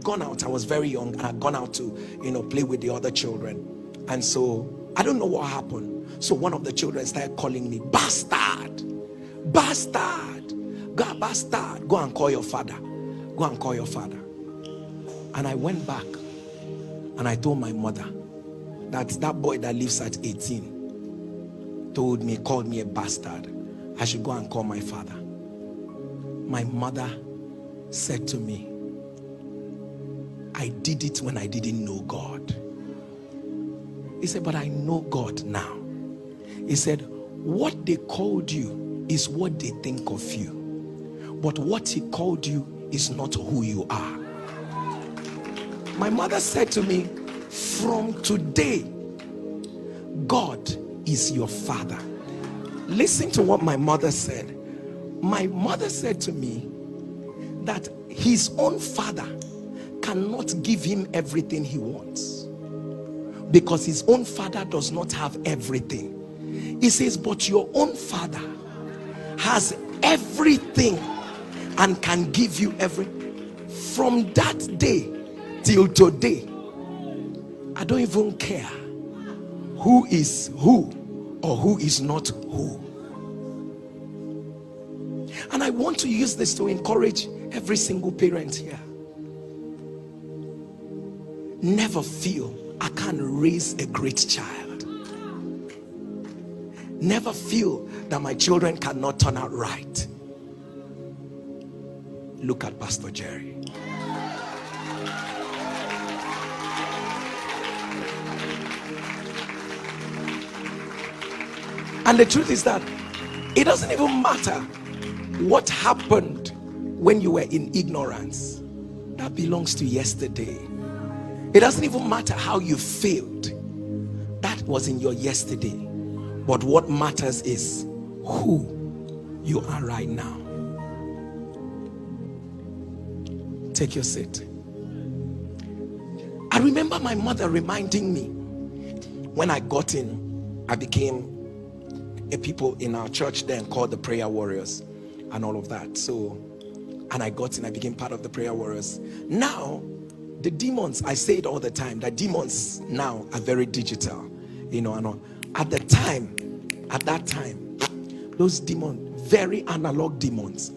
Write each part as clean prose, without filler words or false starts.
had gone out. I was very young and I'd gone out to, play with the other children. And so I don't know what happened. So one of the children started calling me, bastard, bastard, God, bastard, go and call your father. Go and call your father. And I went back and I told my mother that boy that lives at 18 called me a bastard. I should go and call my father. My mother said to me, I did it when I didn't know God. He said, but I know God now. He said, what they called you is what they think of you. But what he called you is not who you are. My mother said to me, from today, God is your father. Listen to what my mother said. My mother said to me that his own father cannot give him everything he wants, because his own father does not have everything. He says, but your own father has everything and can give you everything. From that day till today, I don't even care who is who or who is not who. And I want to use this to encourage every single parent here. Never feel I can't raise a great child. Never feel that my children cannot turn out right. Look at Pastor Jerry. And the truth is that it doesn't even matter what happened when you were in ignorance. That belongs to yesterday. It doesn't even matter how you failed. That was in your yesterday. But what matters is who you are right now. Take your seat. I remember my mother reminding me when I got in, I became a people in our church then called the Prayer Warriors and all of that. So, and I got in, I became part of the Prayer Warriors. Now, the demons, I say it all the time, that demons now are very digital, and at that time, those demons, very analog demons,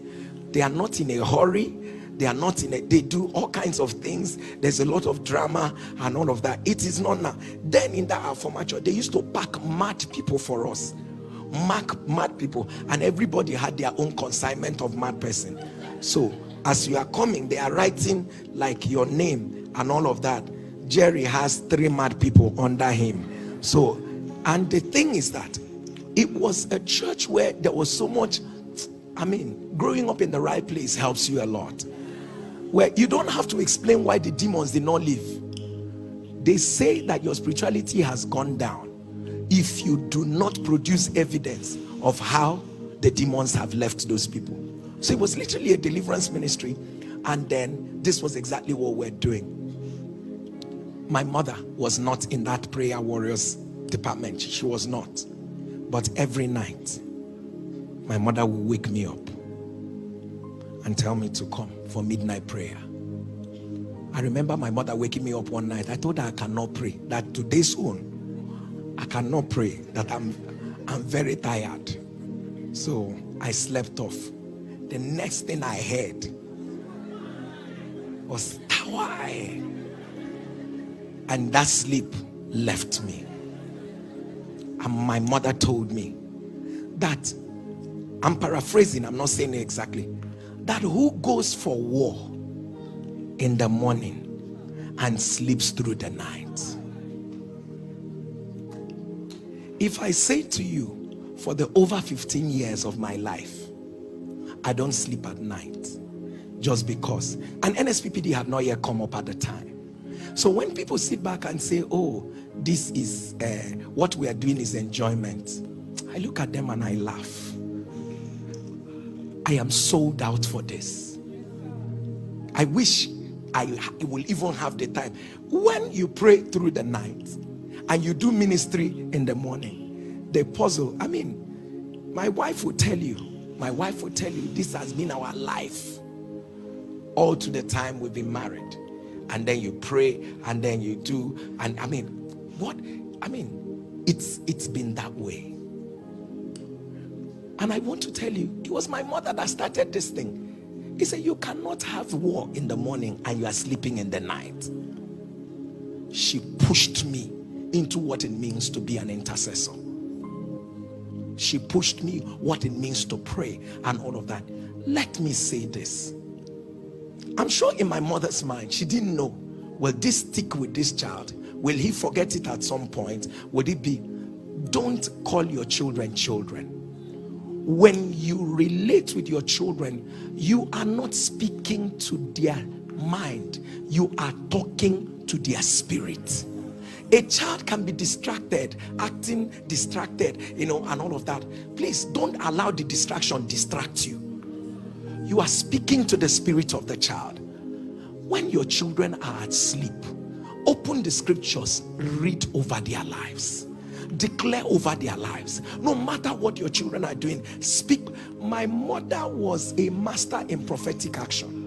they are not in a hurry. They are not they do all kinds of things. There's a lot of drama and all of that. It is not now. Then in that former church, they used to pack mad people for us. Mad people, and everybody had their own consignment of mad person. So as you are coming, they are writing like your name and all of that. Jerry has 3 mad people under him. So, and the thing is that it was a church where there was so much, growing up in the right place helps you a lot, where you don't have to explain why the demons did not leave. They say that your spirituality has gone down if you do not produce evidence of how the demons have left those people. So it was literally a deliverance ministry, and then this was exactly what we're doing. My mother was not in that Prayer Warriors department. She was not. But every night, my mother would wake me up and tell me to come for midnight prayer. I remember my mother waking me up one night. I told her I cannot pray, that today's own I cannot pray, that I'm very tired. So I slept off. The next thing I heard was Tawai, and that sleep left me. And my mother told me that, I'm paraphrasing, I'm not saying it exactly, that who goes for war in the morning and sleeps through the night? If I say to you, for the over 15 years of my life, I don't sleep at night, just because, and NSPPD had not yet come up at the time. So when people sit back and say, oh, this is what we are doing is enjoyment, I look at them and I laugh. I am sold out for this. I wish I will even have the time. When you pray through the night and you do ministry in the morning, the puzzle, my wife will tell you, this has been our life all to the time we've been married. and then you pray, and then you do. And it's been that way. And I want to tell you, it was my mother that started this thing. He said, you cannot have war in the morning and you are sleeping in the night. She pushed me into what it means to be an intercessor. She pushed me what it means to pray and all of that. Let me say this. I'm sure in my mother's mind, she didn't know, will this stick with this child? Will he forget it at some point? Would it be, don't call your children children. When you relate with your children, you are not speaking to their mind. You are talking to their spirit. A child can be distracted, acting distracted, and all of that. Please don't allow the distraction distract you. You are speaking to the spirit of the child. When your children are at sleep, open the scriptures, read over their lives, declare over their lives. No matter what your children are doing, speak. My mother was a master in prophetic action.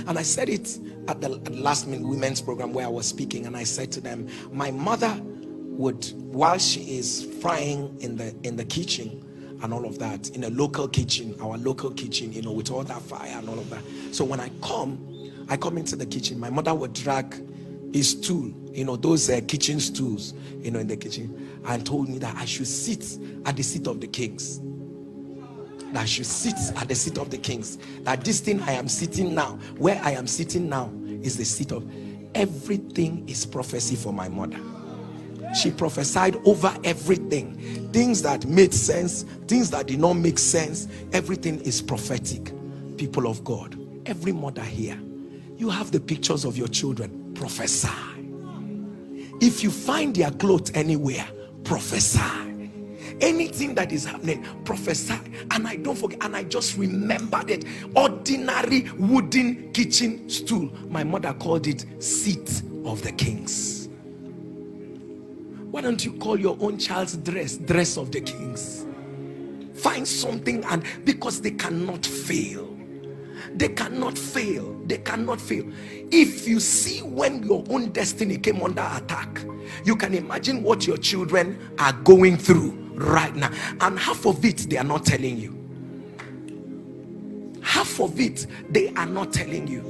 And I said it at the last women's program where I was speaking, and I said to them, my mother would, while she is frying in the kitchen and all of that, in a local kitchen, our local kitchen, with all that fire and all of that. So when I come into the kitchen, my mother would drag a stool, those kitchen stools, in the kitchen, and told me that I should sit at the seat of the kings. That I should sit at the seat of the kings. That this thing I am sitting now, where I am sitting now, is the seat of. Everything is prophecy for my mother. She prophesied over everything. Things that made sense, things that did not make sense. Everything is prophetic. People of God, every mother here, you have the pictures of your children. Prophesy. If you find their clothes anywhere, prophesy. Anything that is happening, prophesy. And I don't forget, and I just remembered it. Ordinary wooden kitchen stool. My mother called it seat of the kings. Why don't you call your own child's dress of the kings? Find something, and because they cannot fail. They cannot fail. They cannot fail. If you see when your own destiny came under attack, you can imagine what your children are going through right now. And half of it they are not telling you. Half of it they are not telling you.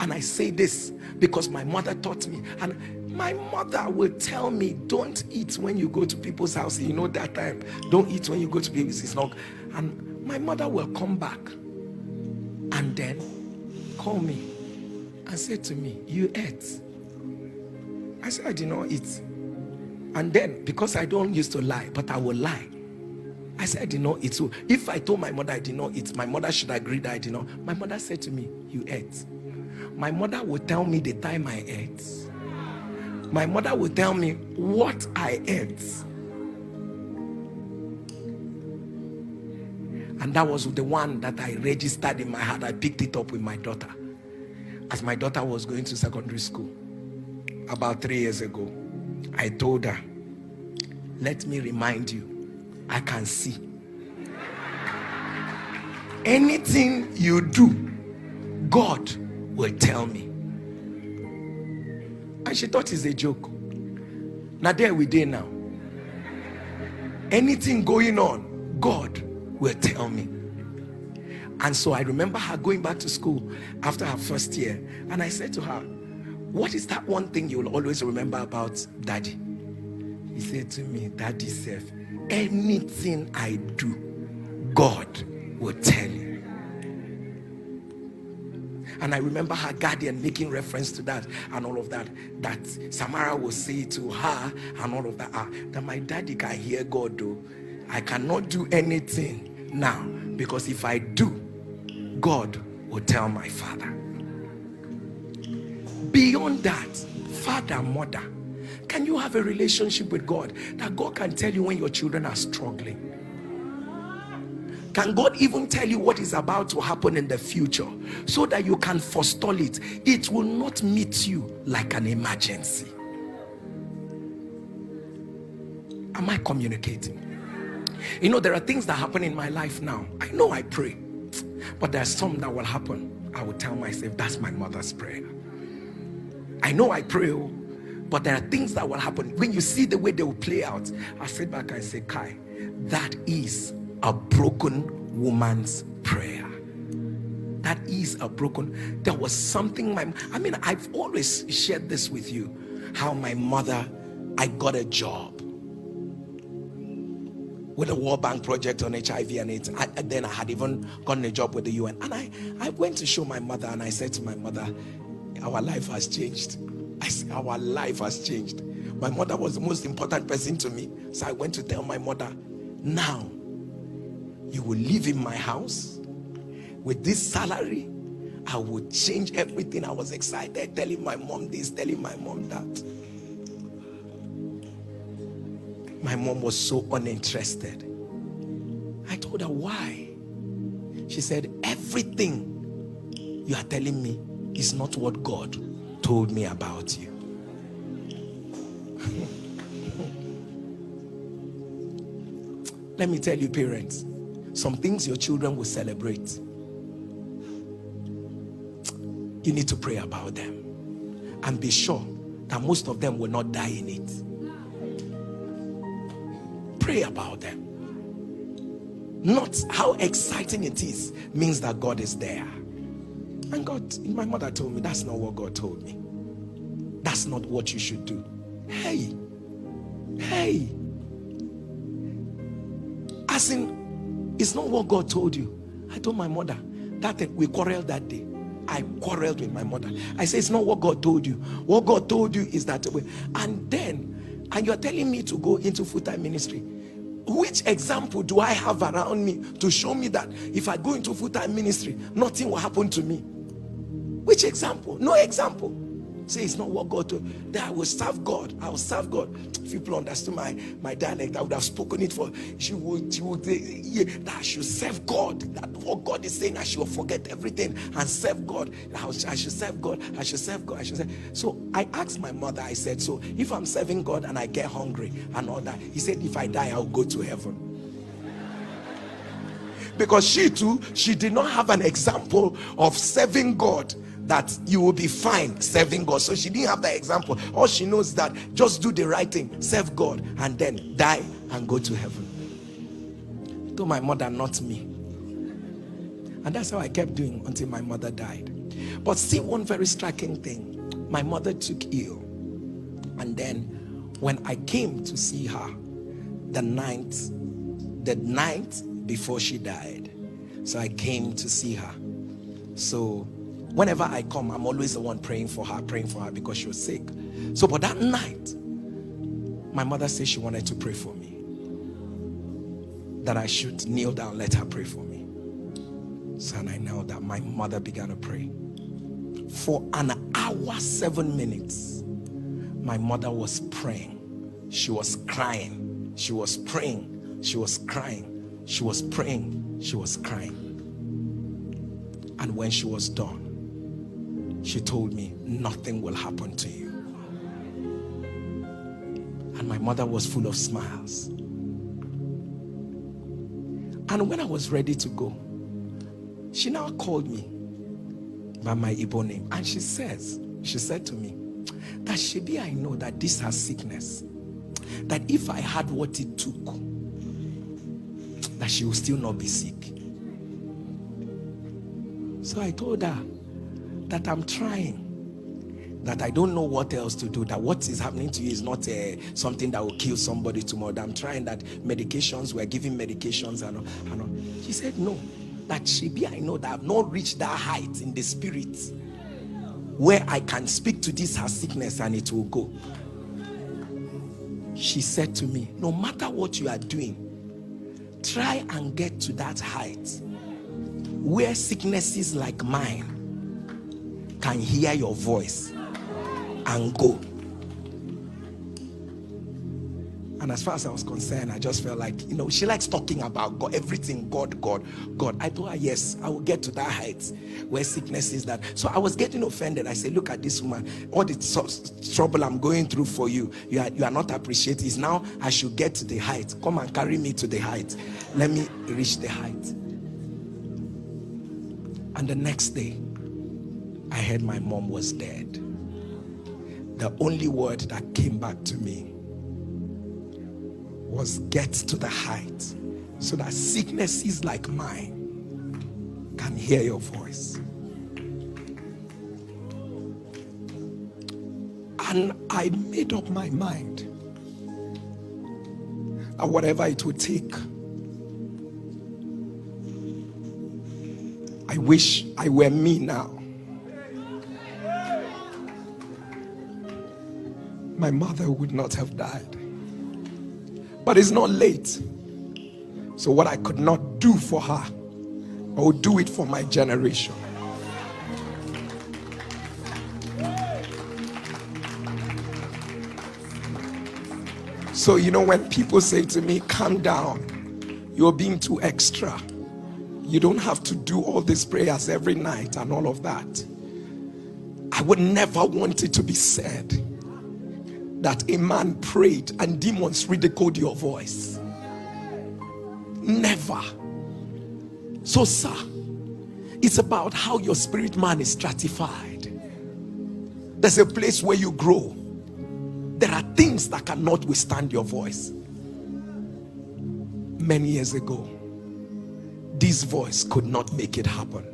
And I say this because my mother taught me, and my mother will tell me, don't eat when you go to people's house. That time, don't eat when you go to people's house. It's not. And my mother will come back and then call me and say to me, you ate? I said, I did not eat. And then, because I don't used to lie, but I will lie, I said I did not eat. So if I told my mother I did not eat, my mother should agree that I did not. My mother said to me, you ate. My mother would tell me the time I ate. My mother would tell me what I ate. And that was the one that I registered in my heart. I picked it up with my daughter as my daughter was going to secondary school about 3 years ago. I told her, let me remind you, I can see. Anything you do, God will tell me. And she thought it's a joke. Now there we did now. Anything going on, God will tell me. And so I remember her going back to school after her first year, and I said to her, what is that one thing you'll always remember about Daddy? He said to me, Daddy said, anything I do, God will tell you. And I remember her guardian making reference to that and all of that, that Samara will say to her and all of that, that my daddy can hear God though. I cannot do anything now, because if I do, God will tell my father. Beyond that, father, mother, can you have a relationship with God that God can tell you when your children are struggling? Can God even tell you what is about to happen in the future so that you can forestall it? It will not meet you like an emergency. Am I communicating? There are things that happen in my life now. I know I pray, but there are some that will happen. I would tell myself, that's my mother's prayer. I know I pray, but there are things that will happen. When you see the way they will play out, I sit back and say, Kai, that is a broken woman's prayer. That is a broken. There was something I've always shared this with you, how my mother, I got a job with a World Bank project on HIV and AIDS. Then I had even gotten a job with the UN. And I went to show my mother, and I said to my mother, our life has changed. I said, our life has changed. My mother was the most important person to me. So I went to tell my mother, now you will live in my house. With this salary, I would change everything. I was excited, telling my mom this, telling my mom that. My mom was so uninterested. I told her, why? She said, everything you are telling me is not what God told me about you. Let me tell you, parents, some things your children will celebrate, you need to pray about them and be sure that most of them will not die in it. Pray about them. Not how exciting it is means that God is there. And God, my mother told me, that's not what God told me. That's not what you should do. Hey, as in, it's not what God told you. I told my mother that we quarreled that day. I quarreled with my mother. I said, it's not what God told you. What God told you is that way. And you're telling me to go into full-time ministry. Which example do I have around me to show me that if I go into full-time ministry, nothing will happen to me? Which example? No example. Say it's not what God told. That I will serve God. I will serve God. If people understood my dialect, I would have spoken it for. She would that I should serve God. That what God is saying, I should forget everything and serve God. I should serve God. I should serve God. I should serve. So I asked my mother. I said, so if I'm serving God and I get hungry and all that, he said, if I die, I'll go to heaven. Because she too, she did not have an example of serving God, that you will be fine serving God. So she didn't have that example. All she knows is that just do the right thing, serve God, and then die and go to heaven. I told my mother, not me. And that's how I kept doing until my mother died. But see one very striking thing. My mother took ill. And then when I came to see her the night before she died, so I came to see her. So whenever I come, I'm always the one praying for her because she was sick. So but that night, my mother said she wanted to pray for me, that I should kneel down, let her pray for me. So and I knelt down. My mother began to pray. For an hour, 7 minutes, my mother was praying. She was crying. She was praying. She was crying. She was praying. She was crying. And when she was done, she told me, nothing will happen to you. And my mother was full of smiles. And when I was ready to go, she now called me by my Igbo name. And she said to me, that Shebi, I know that this has sickness. That if I had what it took, that she will still not be sick. So I told her that I'm trying, that I don't know what else to do, that what is happening to you is not something that will kill somebody tomorrow. That I'm trying, that medications, we're giving medications and all. She said, no, that Shebi, I know that I've not reached that height in the spirit where I can speak to this her sickness and it will go. She said to me, no matter what you are doing, try and get to that height where sicknesses like mine can hear your voice and go. And as far as I was concerned, I just felt like, she likes talking about God, everything, God. I told her, yes, I will get to that height where sickness is that. So I was getting offended. I said, look at this woman, all the trouble I'm going through for you, you are not appreciating. It's now I should get to the height. Come and carry me to the height. Let me reach the height. And the next day, I heard my mom was dead. The only word that came back to me was, get to the height so that sicknesses like mine can hear your voice. And I made up my mind that whatever it would take, I wish I were me now. My mother would not have died. But it's not late. So what I could not do for her, I will do it for my generation. So, you know, when people say to me, calm down, you're being too extra. You don't have to do all these prayers every night and all of that. I would never want it to be said that a man prayed and demons ridiculed your voice. Never. So, sir, it's about how your spirit man is stratified. There's a place where you grow. There are things that cannot withstand your voice. Many years ago, this voice could not make it happen.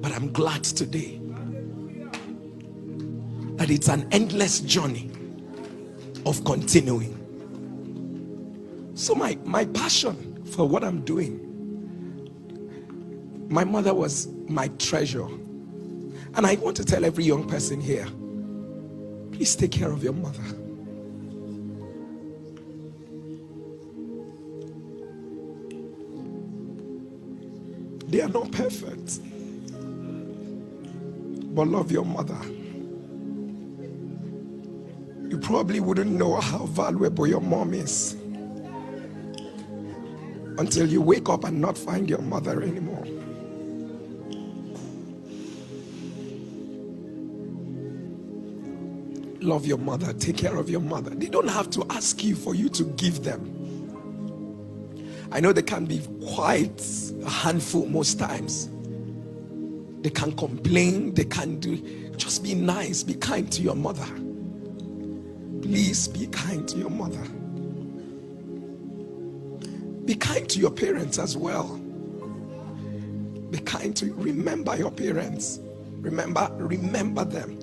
But I'm glad today that it's an endless journey of continuing. So my passion for what I'm doing, my mother was my treasure. And I want to tell every young person here, please take care of your mother. They are not perfect, but love your mother. You probably wouldn't know how valuable your mom is until you wake up and not find your mother anymore. Love your mother, take care of your mother. They don't have to ask you for you to give them. I know they can be quite a handful most times. They can complain, they can do. Just be nice, be kind to your mother. Please be kind to your mother. Be kind to your parents as well. Be kind to, remember your parents. Remember them.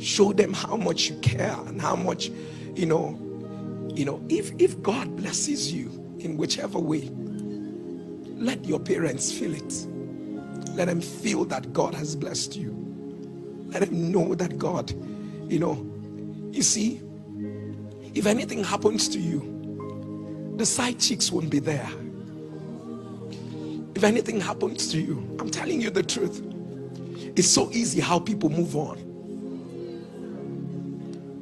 Show them how much you care and how much, if God blesses you in whichever way, let your parents feel it. Let them feel that God has blessed you. Let them know that God, you see, if anything happens to you, the side chicks won't be there. If anything happens to you, I'm telling you the truth. It's so easy how people move on.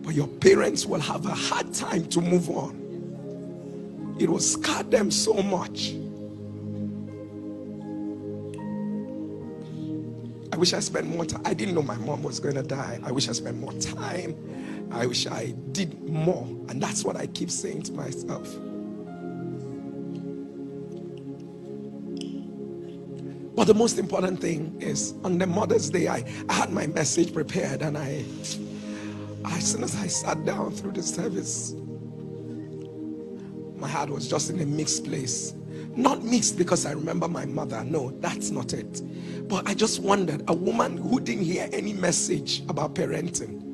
But your parents will have a hard time to move on. It will scar them so much. I wish I spent more time. I didn't know my mom was going to die. I wish I spent more time. I wish I did more. And that's what I keep saying to myself. But the most important thing is, on the Mother's Day, I had my message prepared, and as soon as I sat down through the service, my heart was just in a mixed place. Not mixed because I remember my mother. No, that's not it. But I just wondered, a woman who didn't hear any message about parenting,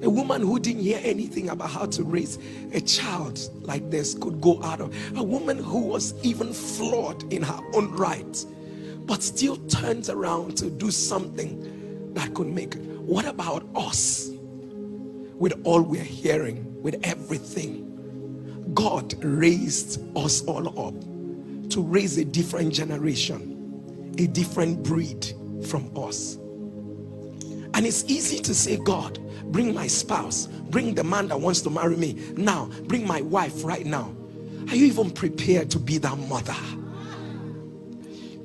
a woman who didn't hear anything about how to raise a child like this could go out of, a woman who was even flawed in her own right, but still turns around to do something that could make it. What about us? With all we're hearing, with everything, God raised us all up to raise a different generation, a different breed from us. And it's easy to say, God, bring my spouse, bring the man that wants to marry me now, bring my wife right now. Are you even prepared to be that mother?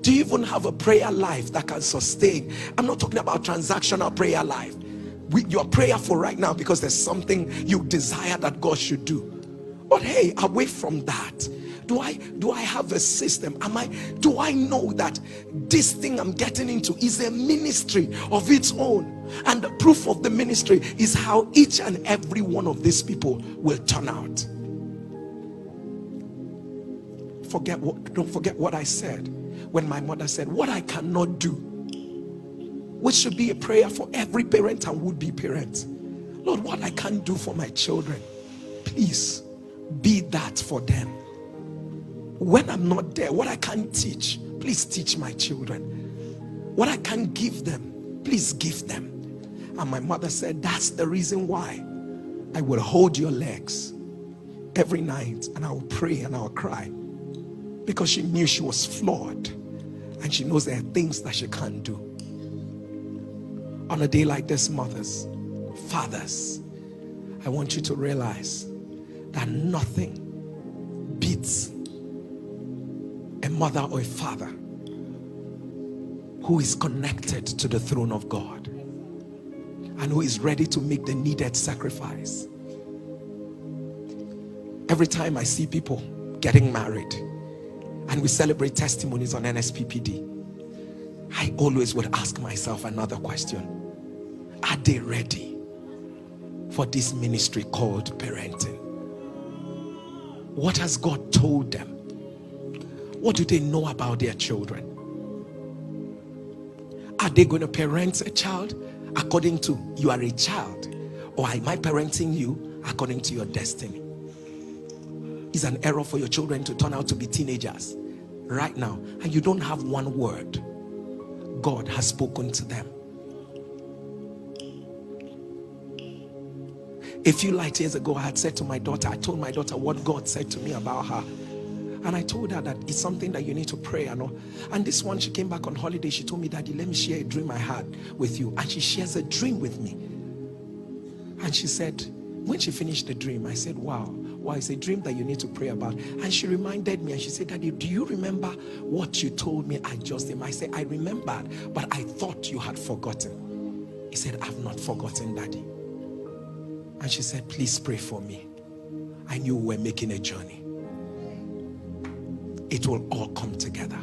Do you even have a prayer life that can sustain? I'm not talking about transactional prayer life. You're prayerful right now because there's something you desire that God should do. But hey, away from that, Do I have a system? Do I know that this thing I'm getting into is a ministry of its own? And the proof of the ministry is how each and every one of these people will turn out. Don't forget what I said when my mother said, what I cannot do, which should be a prayer for every parent and would-be parent. Lord, what I can't do for my children, please be that for them. When I'm not there, what I can't teach, please teach my children. What I can't give them, please give them. And my mother said, that's the reason why I will hold your legs every night and I will pray and I will cry, because she knew she was flawed and she knows there are things that she can't do. On a day like this, mothers, fathers, I want you to realize that nothing beats a mother or a father who is connected to the throne of God and who is ready to make the needed sacrifice. Every time I see people getting married and we celebrate testimonies on NSPPD, I always would ask myself another question. Are they ready for this ministry called parenting? What has God told them? What do they know about their children? Are they going to parent a child according to you are a child, or am I parenting you according to your destiny? It's an error for your children to turn out to be teenagers right now and you don't have one word. God has spoken to them. A few light years ago, I told my daughter what God said to me about her. And I told her that it's something that you need to pray and all. And this one, she came back on holiday. She told me, Daddy, let me share a dream I had with you. And she shares a dream with me. And she said, when she finished the dream, I said, wow, it's a dream that you need to pray about. And she reminded me and she said, Daddy, do you remember what you told me I just did? I said, I remembered, but I thought you had forgotten. He said, I've not forgotten, Daddy. And she said, please pray for me. I knew we were making a journey. It will all come together.